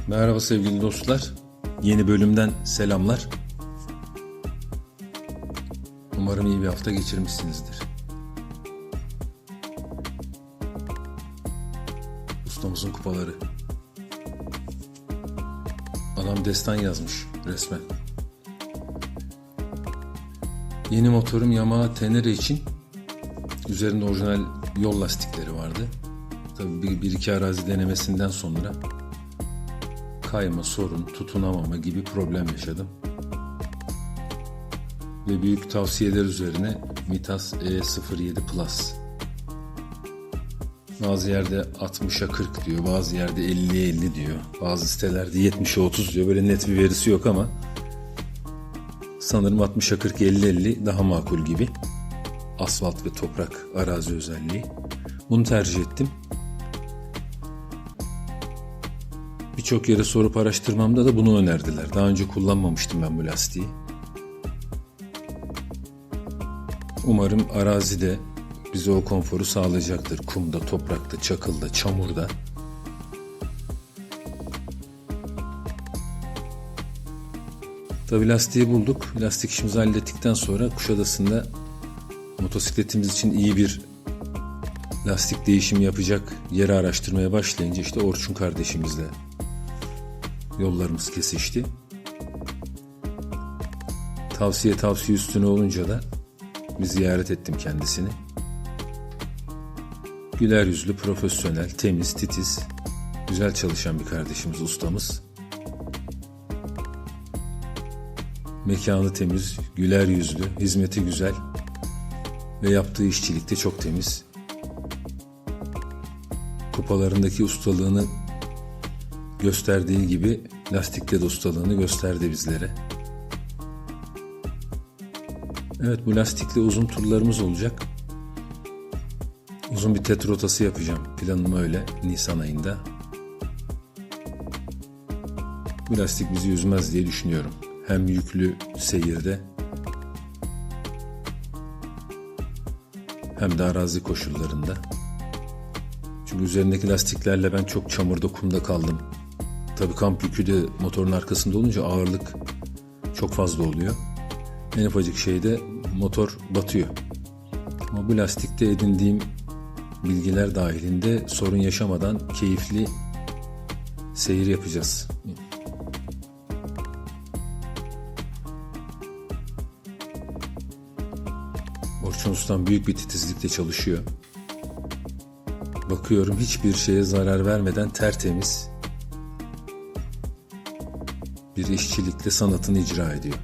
Merhaba sevgili dostlar. Yeni bölümden selamlar. Umarım iyi bir hafta geçirmişsinizdir. Ustamızın kupaları. Adam destan yazmış resmen. Yeni motorum Yamaha Tenere için üzerinde orijinal yol lastikleri vardı. Tabii bir iki arazi denemesinden sonra kayma, sorun, tutunamama gibi problem yaşadım. Ve büyük tavsiyeler üzerine Mitas E07 Plus. Bazı yerde 60'a 40 diyor, bazı yerde 50'ye 50 diyor. Bazı sitelerde 70'e 30 diyor. Böyle net bir verisi yok ama sanırım 60'a 40, 50-50 daha makul gibi. Asfalt ve toprak arazi özelliği. Bunu tercih ettim. Birçok yere sorup araştırmamda da bunu önerdiler. Daha önce kullanmamıştım ben bu lastiği. Umarım arazide bize o konforu sağlayacaktır. Kumda, toprakta, çakılda, çamurda. Tabii lastiği bulduk. Lastik işimizi hallettikten sonra Kuşadası'nda motosikletimiz için iyi bir lastik değişimi yapacak yeri araştırmaya başlayınca işte Orçun kardeşimizle yollarımız kesişti. Tavsiye üstüne olunca da bir ziyaret ettim kendisini. Güler yüzlü, profesyonel, temiz, titiz, güzel çalışan bir kardeşimiz, ustamız. Mekanı temiz, güler yüzlü, hizmeti güzel ve yaptığı işçilik de çok temiz. Kupalarındaki ustalığını gösterdiği gibi lastikte de ustalığını gösterdi bizlere. Evet, bu lastikle uzun turlarımız olacak. Uzun bir TET rotası yapacağım. Planım öyle, Nisan ayında. Bu lastik bizi üzmez diye düşünüyorum. Hem yüklü seyirde hem de arazi koşullarında. Çünkü üzerindeki lastiklerle ben çok çamurda, kumda kaldım. Tabii kamp yükü de motorun arkasında olunca ağırlık çok fazla oluyor. En ufacık şeyde motor batıyor. Ama bu lastikte edindiğim bilgiler dahilinde sorun yaşamadan keyifli seyir yapacağız. Orçun Ustam büyük bir titizlikle çalışıyor. Bakıyorum hiçbir şeye zarar vermeden tertemiz bir işçilikle sanatını icra ediyor.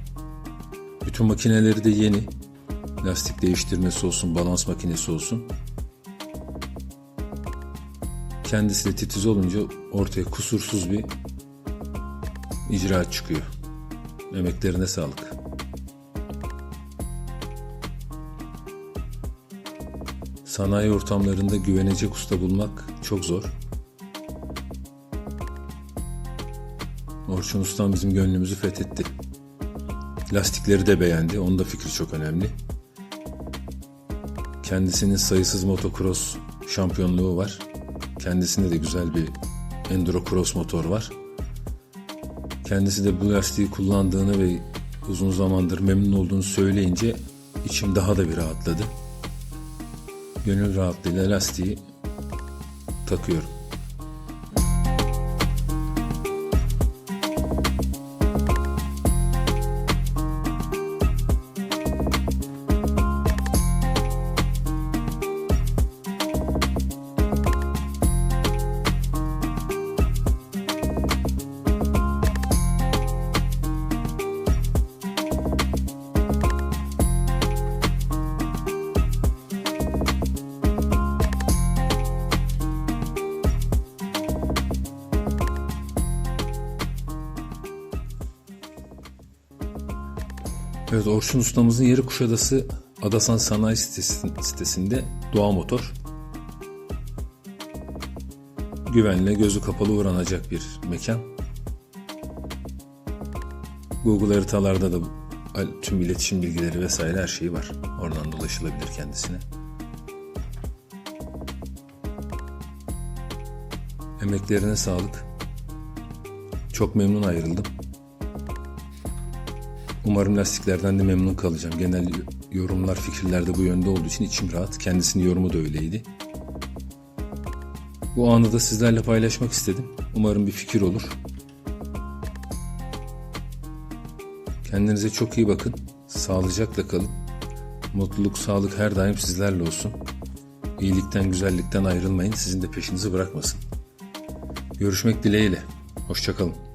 Bütün makineleri de yeni. Lastik değiştirmesi olsun, balans makinesi olsun. Kendisi de titiz olunca ortaya kusursuz bir icraat çıkıyor. Emeklerine sağlık. Sanayi ortamlarında güvenecek usta bulmak çok zor. Orçun Ustam bizim gönlümüzü fethetti. Lastikleri de beğendi. Onun da fikri çok önemli. Kendisinin sayısız motocross şampiyonluğu var. Kendisinde de güzel bir enduro cross motor var. Kendisi de bu lastiği kullandığını ve uzun zamandır memnun olduğunu söyleyince içim daha da bir rahatladı. Gönül rahatlığıyla lastiği takıyorum. Evet, Orçun Ustamızın yeri Kuşadası Adasan Sanayi sitesinde Doğa Motor. Güvenle, gözü kapalı uğranacak bir mekan. Google haritalarda da tüm iletişim bilgileri vesaire her şeyi var. Oradan da ulaşılabilir kendisine. Emeklerine sağlık. Çok memnun ayrıldım. Umarım lastiklerden de memnun kalacağım. Genel yorumlar, fikirler de bu yönde olduğu için içim rahat. Kendisinin yorumu da öyleydi. Bu anı da sizlerle paylaşmak istedim. Umarım bir fikir olur. Kendinize çok iyi bakın. Sağlıcakla kalın. Mutluluk, sağlık her daim sizlerle olsun. İyilikten, güzellikten ayrılmayın. Sizin de peşinizi bırakmasın. Görüşmek dileğiyle. Hoşça kalın.